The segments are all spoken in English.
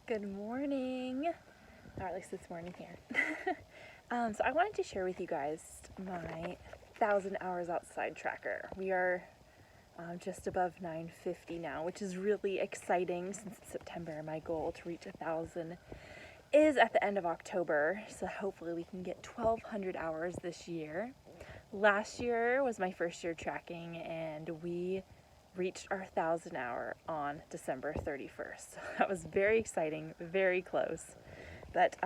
Good morning, or at least this morning here. So I wanted to share with you guys my 1,000 hours outside tracker. We are just above 950 now, which is really exciting since it's September. My goal to reach 1,000 is at the end of October, so hopefully we can get 1,200 hours this year. Last year was my first year tracking, and we reached our 1,000 hour on December 31st. So that was very exciting, very close. But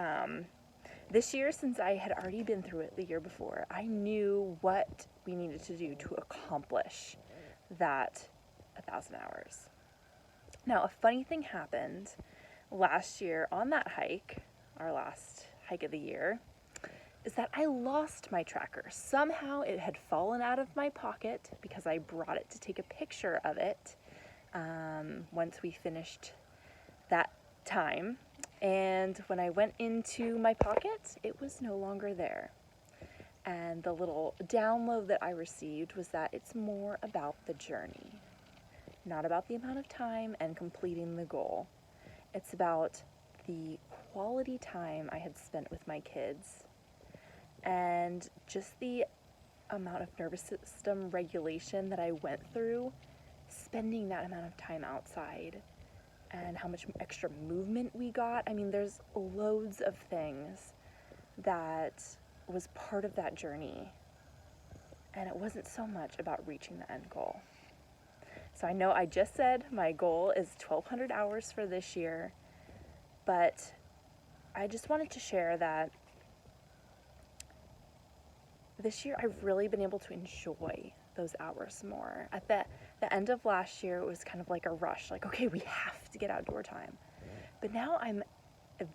this year, since I had already been through it the year before, I knew what we needed to do to accomplish that 1,000 hours. Now, a funny thing happened last year on that hike, our last hike of the year, is that I lost my tracker. Somehow it had fallen out of my pocket because I brought it to take a picture of it once we finished that time. And when I went into my pocket, it was no longer there. And the little download that I received was that it's more about the journey, not about the amount of time and completing the goal. It's about the quality time I had spent with my kids and just the amount of nervous system regulation that I went through spending that amount of time outside, and how much extra movement we got. I mean, there's loads of things that was part of that journey, and it wasn't so much about reaching the end goal. So I know I just said my goal is 1,200 hours for this year, but I just wanted to share that this year I've really been able to enjoy those hours more. At the end of last year, it was kind of like a rush, like, okay, we have to get outdoor time. But now I'm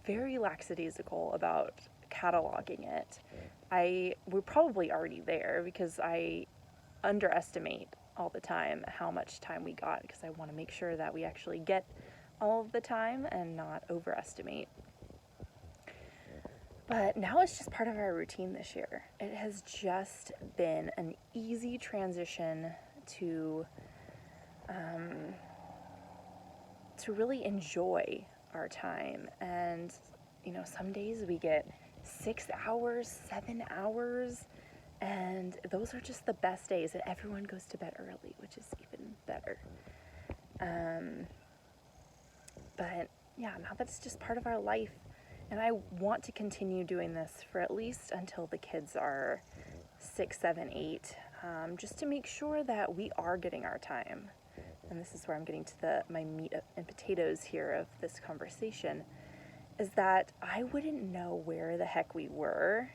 very lackadaisical about cataloging it. We're probably already there because I underestimate all the time how much time we got, because I want to make sure that we actually get all of the time and not overestimate. But now it's just part of our routine this year. It has just been an easy transition to really enjoy our time. And, you know, some days we get 6 hours, 7 hours, and those are just the best days. And everyone goes to bed early, which is even better. But yeah, now that's just part of our life. And I want to continue doing this for at least until the kids are 6, 7, 8, just to make sure that we are getting our time. And this is where I'm getting to my meat and potatoes here of this conversation, is that I wouldn't know where the heck we were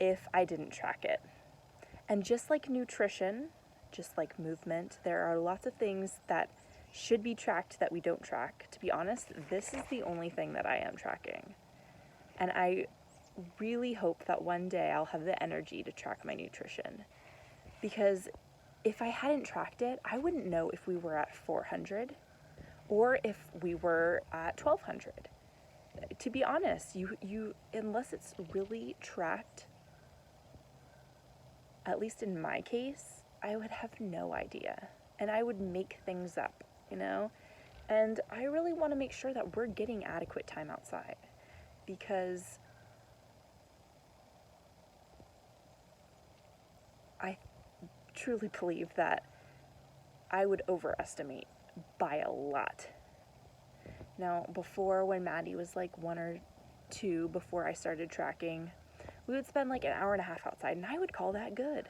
if I didn't track it. And just like nutrition, just like movement, there are lots of things that should be tracked that we don't track. To be honest, this is the only thing that I am tracking. And I really hope that one day I'll have the energy to track my nutrition. Because if I hadn't tracked it, I wouldn't know if we were at 400 or if we were at 1,200. To be honest, you unless it's really tracked, at least in my case, I would have no idea. And I would make things up, you know? And I really want to make sure that we're getting adequate time outside, because I truly believe that I would overestimate by a lot. Now, before, when Maddie was like 1 or 2, before I started tracking, we would spend like an hour and a half outside, and I would call that good.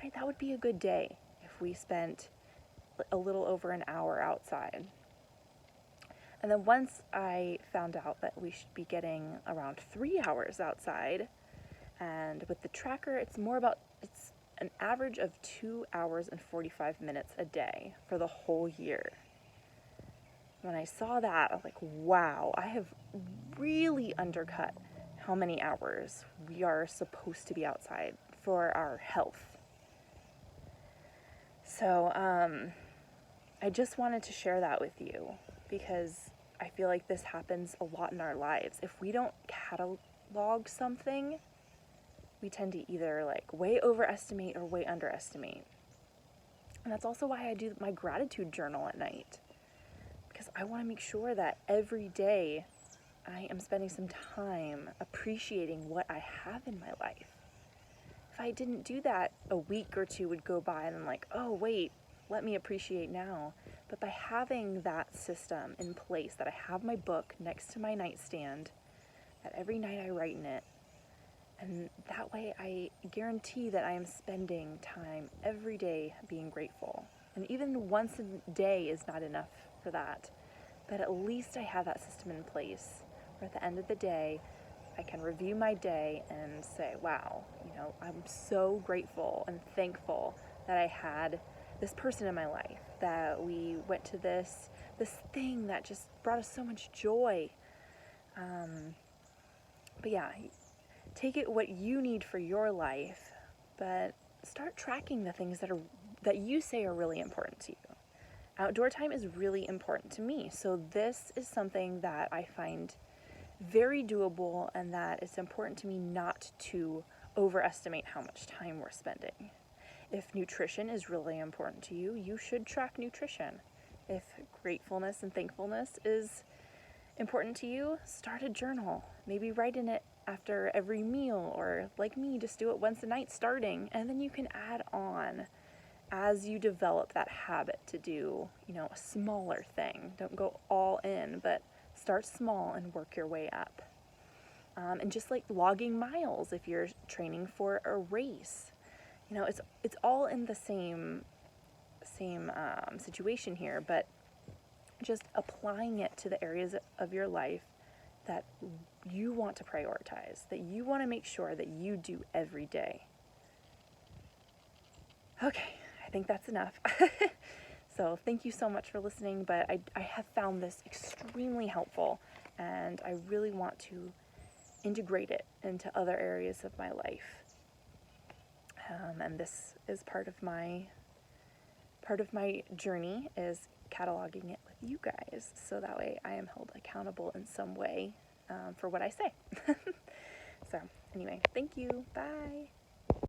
Right? That would be a good day if we spent a little over an hour outside. And then once I found out that we should be getting around 3 hours outside, and with the tracker, it's an average of 2 hours and 45 minutes a day for the whole year. When I saw that, I was like, wow, I have really undercut how many hours we are supposed to be outside for our health. So I just wanted to share that with you, because I feel like this happens a lot in our lives. If we don't catalog something, we tend to either like way overestimate or way underestimate. And that's also why I do my gratitude journal at night, because I want to make sure that every day I am spending some time appreciating what I have in my life. If I didn't do that, a week or two would go by and I'm like, oh wait, let me appreciate now. But by having that system in place, that I have my book next to my nightstand, that every night I write in it, and that way I guarantee that I am spending time every day being grateful. And even once a day is not enough for that, but at least I have that system in place where at the end of the day, I can review my day and say, wow, I'm so grateful and thankful that I had this person in my life, that we went to this thing that just brought us so much joy. But yeah, take it what you need for your life, but start tracking the things that you say are really important to you. Outdoor time is really important to me, so this is something that I find very doable, and that it's important to me not to overestimate how much time we're spending. If nutrition is really important to you, you should track nutrition. If gratefulness and thankfulness is important to you, start a journal. Maybe write in it after every meal, or like me, just do it once a night starting, and then you can add on as you develop that habit to do, a smaller thing. Don't go all in, but start small and work your way up. And just like logging miles if you're training for a race, it's all in the same situation here, but just applying it to the areas of your life that you want to prioritize, that you want to make sure that you do every day. Okay, I think that's enough. So thank you so much for listening, but I have found this extremely helpful, and I really want to integrate it into other areas of my life. And this is part of my journey, is cataloging it with you guys, so that way I am held accountable in some way for what I say. So anyway, thank you. Bye.